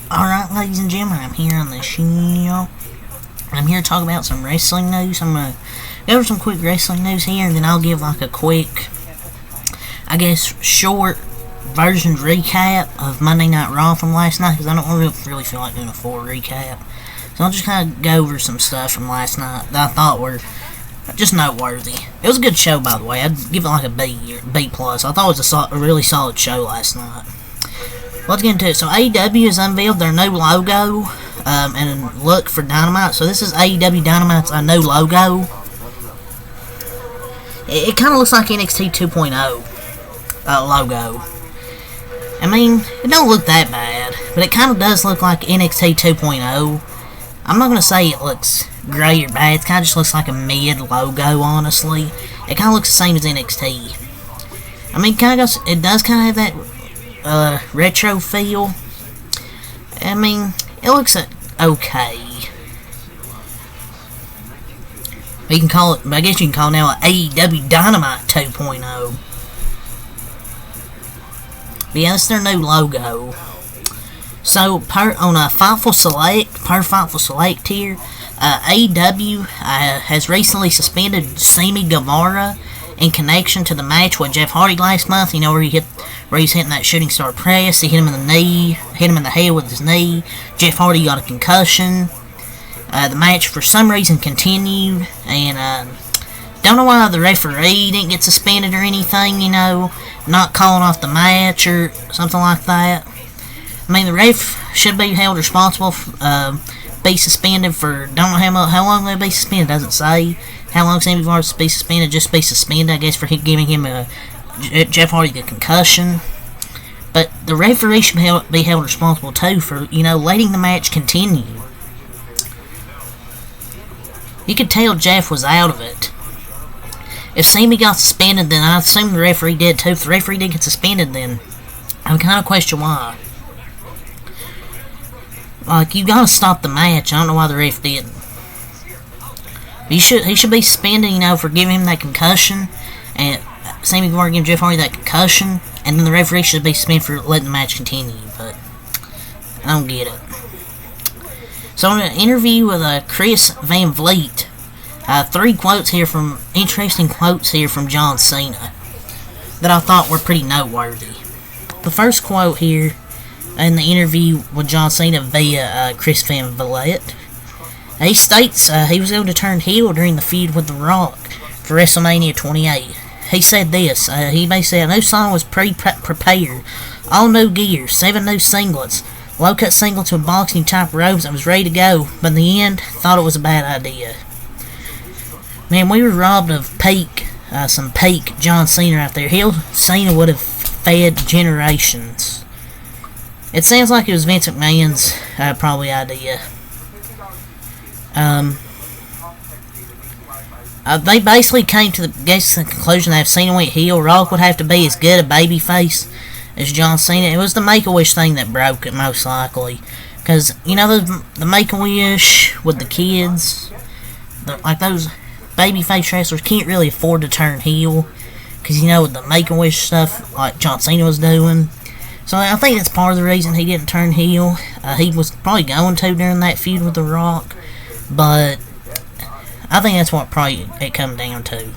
Alright, ladies and gentlemen, I'm here on the show. I'm here to talk about some wrestling news. I'm going to go over some quick wrestling news here, and then I'll give like a quick, short version recap of Monday Night Raw from last night, because I don't really feel like doing a full recap. So I'll just kind of go over some stuff from last night that I thought were just noteworthy. It was a good show, by the way. I'd give it like a B plus. I thought it was a really solid show last night. Let's get into it. So AEW has unveiled their new logo and look for Dynamite. So this is AEW Dynamite's new logo. It kind of looks like NXT 2.0 logo. I mean, it don't look that bad, but it kind of does look like NXT 2.0. I'm not going to say it looks great or bad. It kind of just looks like a mid logo, honestly. It kind of looks the same as NXT. I mean, it does kind of have that retro feel. I mean, it looks okay. You can call it, I guess you can call it now AEW Dynamite 2.0. But yeah, that's their new logo. So, per Fightful Select here, AEW has recently suspended Sammy Guevara in connection to the match with Jeff Hardy last month. You know, where he's hitting that shooting star press. He hit him in the knee, hit him in the head with his knee. Jeff Hardy got a concussion. The match, for some reason, continued, and don't know why the referee didn't get suspended or anything, you know, not calling off the match or something like that. I mean, the ref should be held responsible, be suspended for, don't know how long they'll be suspended, doesn't say. How long Sammy Guevara will be suspended, just be suspended, I guess, for giving him Jeff Hardy a concussion. But the referee should be held responsible too for, you know, letting the match continue. You could tell Jeff was out of it. If Sammy got suspended, then I assume the referee did too. If the referee did get suspended, then I kind of question why. Like, you gotta stop the match. I don't know why the ref didn't. He should be suspended, you know, for giving him that concussion, and Sammy Guevara giving Jeff Hardy that concussion, and then the referee should be suspended for letting the match continue, but I don't get it. So in an interview with Chris Van Vliet, interesting quotes here from John Cena that I thought were pretty noteworthy. The first quote here in the interview with John Cena via Chris Van Vliet, he states he was able to turn heel during the feud with The Rock for WrestleMania 28. He said this, he basically said, a new song was prepared, all new gear, 7 new singlets, low-cut singlets with boxing type robes. I was ready to go, but in the end, thought it was a bad idea. Man, we were robbed of some peak John Cena out there. Cena would have fed generations. It sounds like it was Vince McMahon's probably idea. They basically came to the conclusion that if Cena went heel, Rock would have to be as good a babyface as John Cena. It was the Make-A-Wish thing that broke it, most likely. Because, you know, the Make-A-Wish with the kids, like those babyface wrestlers can't really afford to turn heel. Because, you know, with the Make-A-Wish stuff, like John Cena was doing. So I think that's part of the reason he didn't turn heel. He was probably going to during that feud with The Rock. But I think that's what probably it come down to.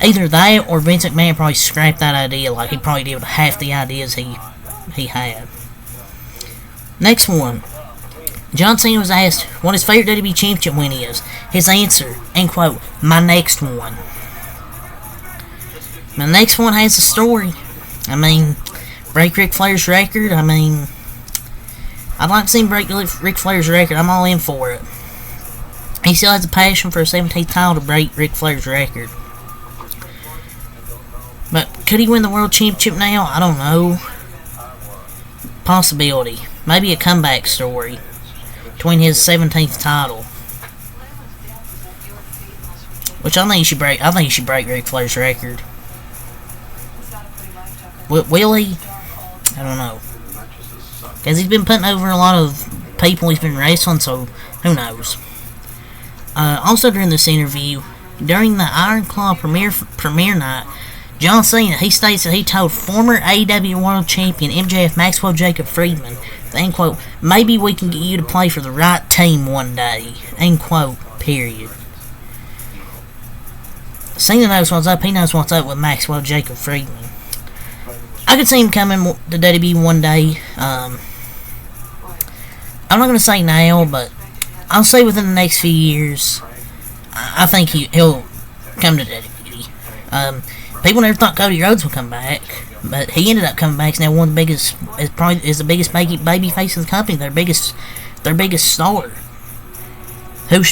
Either that or Vince McMahon probably scrapped that idea, like he probably did with half the ideas he had. Next one. John Cena was asked what his favorite WWE Championship win is. His answer, end quote, my next one. My next one has a story. I mean, break Ric Flair's record. I mean, I'd like to see him break Ric Flair's record. I'm all in for it. He still has a passion for a 17th title to break Ric Flair's record. But could he win the World Championship now? I don't know. Possibility. Maybe a comeback story between his 17th title. Which I think he should break. I think he should break Ric Flair's record. Will he? I don't know. Because he's been putting over a lot of people he's been wrestling, so who knows. Also during this interview, during the Iron Claw premiere night, John Cena, he states that he told former AEW World Champion MJF Maxwell Jacob Friedman End quote. Maybe we can get you to play for the right team one day. End quote. Period. Cena knows what's up. He knows what's up with Maxwell Jacob Friedman. I could see him coming to WWE one day. I'm not going to say now, but I'll say within the next few years, I think he'll come to WWE. People never thought Cody Rhodes would come back, but he ended up coming back. He's now one of the biggest, is the biggest baby face of the company. Their biggest star. Who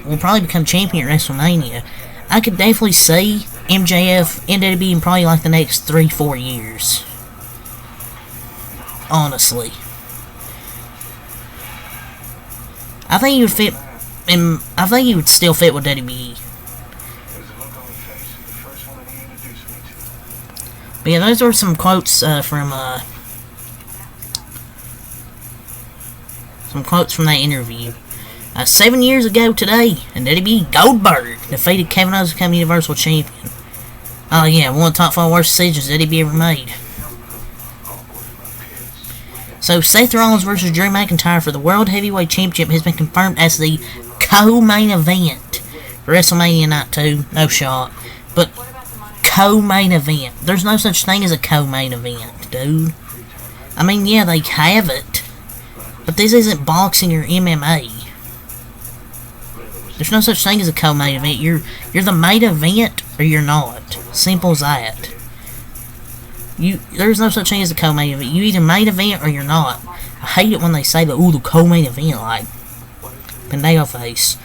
will probably become champion at WrestleMania. I could definitely see MJF in WWE in probably like the next 3-4 years. Honestly. I think he would fit, and I think he would still fit with WWE. But yeah, those were some quotes from that interview. 7 years ago today, and WWE Goldberg defeated Kevin Owens to become Universal Champion. Oh yeah, one of the top 5 worst decisions WWE ever made. So Seth Rollins versus Drew McIntyre for the World Heavyweight Championship has been confirmed as the co-main event for WrestleMania Night 2. No shot. But co-main event. There's no such thing as a co-main event, dude. I mean, yeah, they have it. But this isn't boxing or MMA. There's no such thing as a co-main event. You're the main event or you're not. Simple as that. There's no such thing as a co-main event. You either main event or you're not. I hate it when they say that, ooh, the co-main event, like Pendejo face.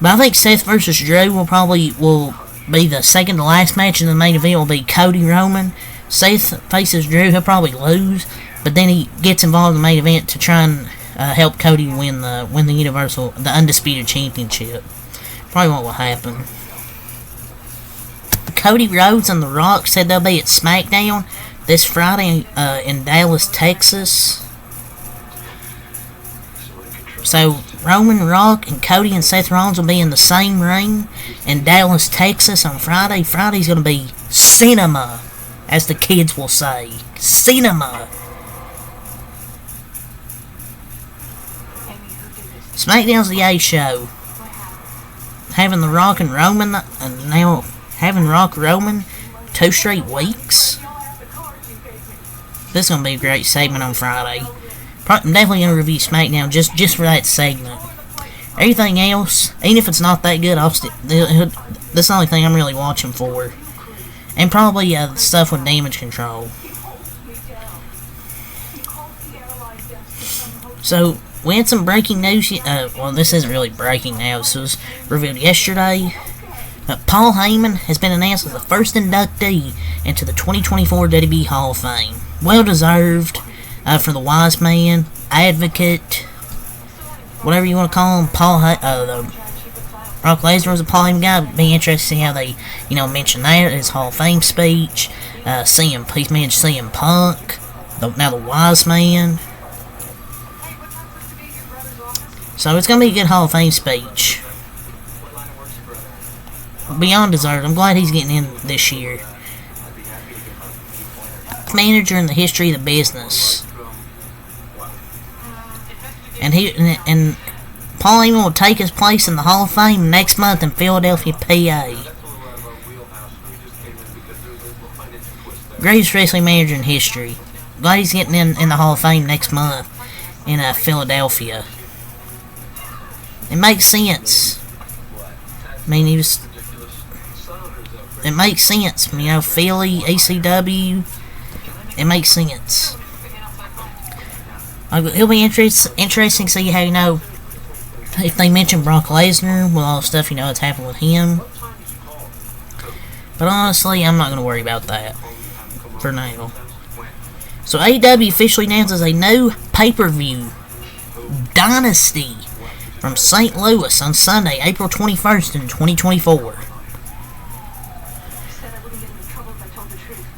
But I think Seth versus Drew will be the second to last match, and the main event will be Cody Roman. Seth faces Drew, he'll probably lose, but then he gets involved in the main event to try and help Cody win the Undisputed Championship. Probably what will happen. Cody Rhodes and The Rock said they'll be at SmackDown this Friday in Dallas, Texas. So Roman, Rock, and Cody and Seth Rollins will be in the same ring in Dallas, Texas on Friday. Friday's going to be cinema, as the kids will say. Cinema. SmackDown's the A show. Having The Rock and Roman, and now having Rock Roman 2 straight weeks. This is going to be a great segment on Friday. I'm definitely going to review SmackDown just for that segment. Everything else, even if it's not that good, that's the only thing I'm really watching for. And probably the stuff with Damage Control. So, we had some breaking news. Well, this isn't really breaking now. This was revealed yesterday. Paul Heyman has been announced as the first inductee into the 2024 WWE Hall of Fame. Well deserved for the wise man, advocate, whatever you want to call him. Brock Lesnar was a Paul Heyman guy. It'd be interesting to see how they, mention that in his Hall of Fame speech. He's mentioned CM Punk, now the wise man. So it's going to be a good Hall of Fame speech. Beyond deserved. I'm glad he's getting in this year. Manager in the history of the business. And Paul Heyman will take his place in the Hall of Fame next month in Philadelphia, PA. Greatest wrestling manager in history. Glad he's getting in the Hall of Fame next month in Philadelphia. It makes sense. I mean, it makes sense. Philly, ECW. It makes sense. It'll be interesting to see how, if they mention Brock Lesnar, with all the stuff, that's happened with him. But honestly, I'm not going to worry about that for now. So AEW officially announces a new pay-per-view, Dynasty, from St. Louis on Sunday, April 21st in 2024.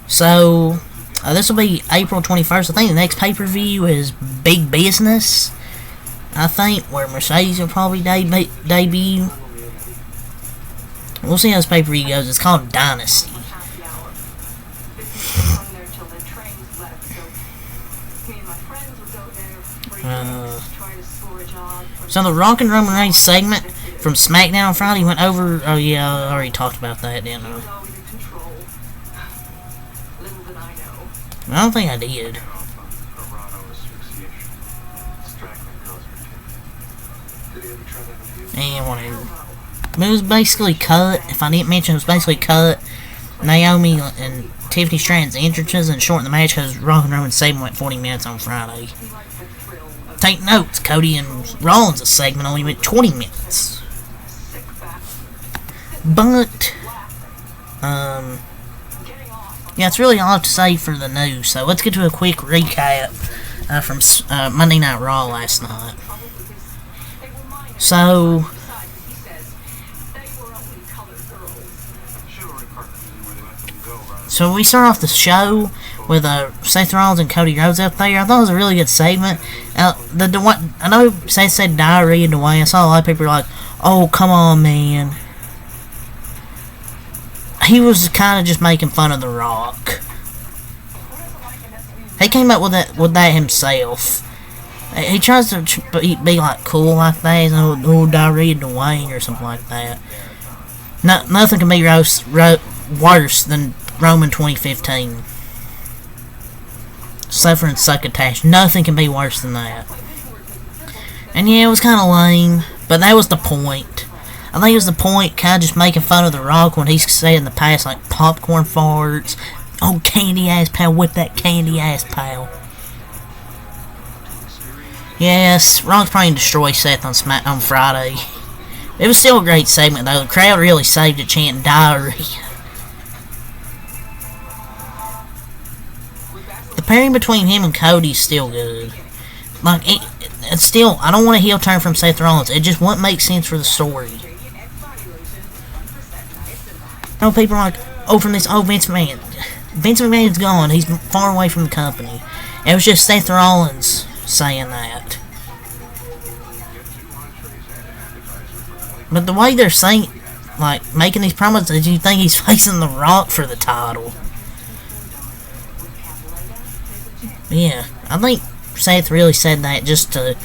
So, this will be April 21st. I think the next pay-per-view is Big Business. I think, where Mercedes will probably debut. We'll see how this pay-per-view goes. It's called Dynasty. So the Rock and Roman Reigns segment from SmackDown on Friday went over. Oh yeah, I already talked about that, didn't I? I don't think I did. And whatever. But it was basically cut. If I didn't mention, it was basically cut. Naomi and Tiffany Stratton's entrances and shortened the match because Rock and Roman segment went 40 minutes on Friday. Take notes, Cody and Rollins' segment only went 20 minutes. But, yeah, it's really all I have to say for the news. So let's get to a quick recap from Monday Night Raw last night. So we start off the show with Seth Rollins and Cody Rhodes up there. I thought it was a really good segment. I know Seth said diarrhea and Dwayne. I saw a lot of people like, "Oh, come on, man." He was kind of just making fun of The Rock. He came up with that himself. He tries to be like cool like that, oh diarrhea and Dwayne or something like that. Nothing can be worse than Roman 2015. Suffering succotash. Nothing can be worse than that. And yeah, it was kind of lame, but that was the point. I think it was the point, kind of just making fun of The Rock when he's said in the past, like, popcorn farts, oh, candy ass pal, whip that candy ass pal. Yes, Rock's probably destroyed Seth on Friday. It was still a great segment, though. The crowd really saved it chanting diarrhea. The pairing between him and Cody is still good. Like, it's still, I don't want a heel turn from Seth Rollins. It just wouldn't make sense for the story. I know people are like, Vince McMahon. Vince McMahon's gone. He's far away from the company. It was just Seth Rollins saying that. But the way they're saying, like, making these promises, you think he's facing The Rock for the title. Yeah, I think Seth really said that just to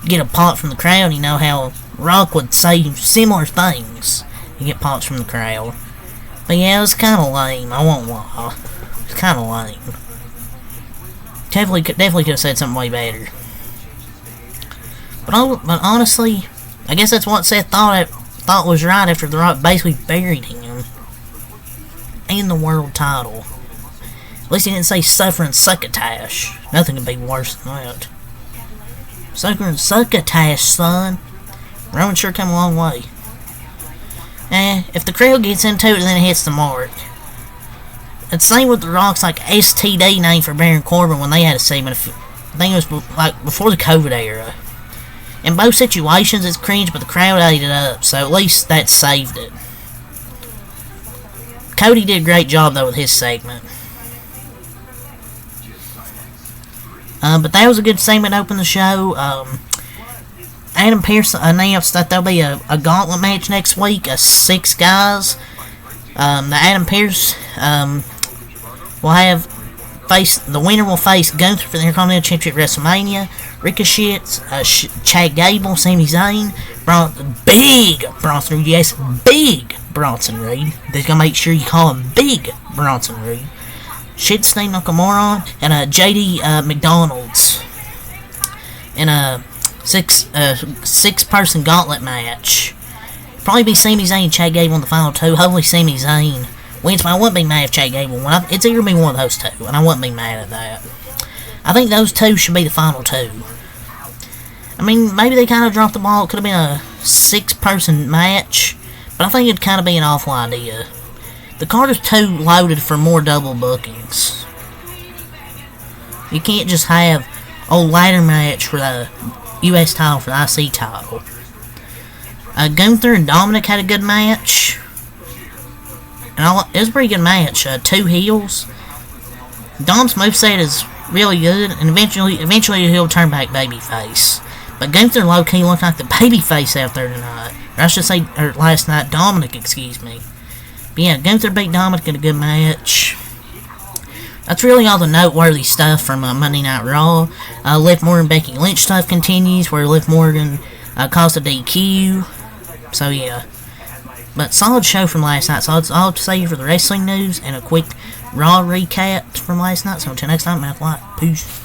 get a pop from the crowd. You know how Rock would say similar things. You get pops from the crowd. But yeah, it was kind of lame. I won't lie. It's kind of lame. Definitely could have said something way better. But honestly, I guess that's what Seth thought was right after The Rock basically buried him and the world title. At least he didn't say suffering succotash. Nothing could be worse than that. Suffering succotash, son. Roman sure come a long way. If the crowd gets into it, then it hits the mark. It's the same with The Rock's like STD name for Baron Corbin when they had a segment. I think it was like before the COVID era. In both situations, it's cringe, but the crowd ate it up, so at least that saved it. Cody did a great job though with his segment. But that was a good segment to open the show. Adam Pearce announced that there'll be a gauntlet match next week, 6 guys. The Adam Pearce will have the winner will face Gunther for the Intercontinental Championship at WrestleMania. Ricochet, Chad Gable, Sami Zayn, Big Bronson Reed, yes, Big Bronson Reed. They're gonna make sure you call him Big Bronson Reed. Shinsuke Nakamura and JD McDonald's in a six-person gauntlet match. Probably be Sami Zayn and Chad Gable in the final 2. Hopefully Sami Zayn wins, but I wouldn't be mad if Chad Gable won. It's either be one of those 2, and I wouldn't be mad at that. I think those 2 should be the final 2. I mean, maybe they kind of dropped the ball. It could have been a 6-person match, but I think it'd kind of be an awful idea. The card is too loaded for more double bookings. You can't just have a ladder match for the U.S. title, for the IC title. Gunther and Dominic had a good match. And it was a pretty good match. 2 heels. Dom's moveset is really good, and eventually he'll turn back babyface. But Gunther low-key looked like the babyface out there tonight. Or I should say, or last night, Dominic, excuse me. But yeah, Gunther beat Dominic in a good match. That's really all the noteworthy stuff from Monday Night Raw. Liv Morgan Becky Lynch stuff continues, where Liv Morgan caused a DQ. So yeah, but solid show from last night. So I'll say for the wrestling news and a quick Raw recap from last night. So until next time, man, peace.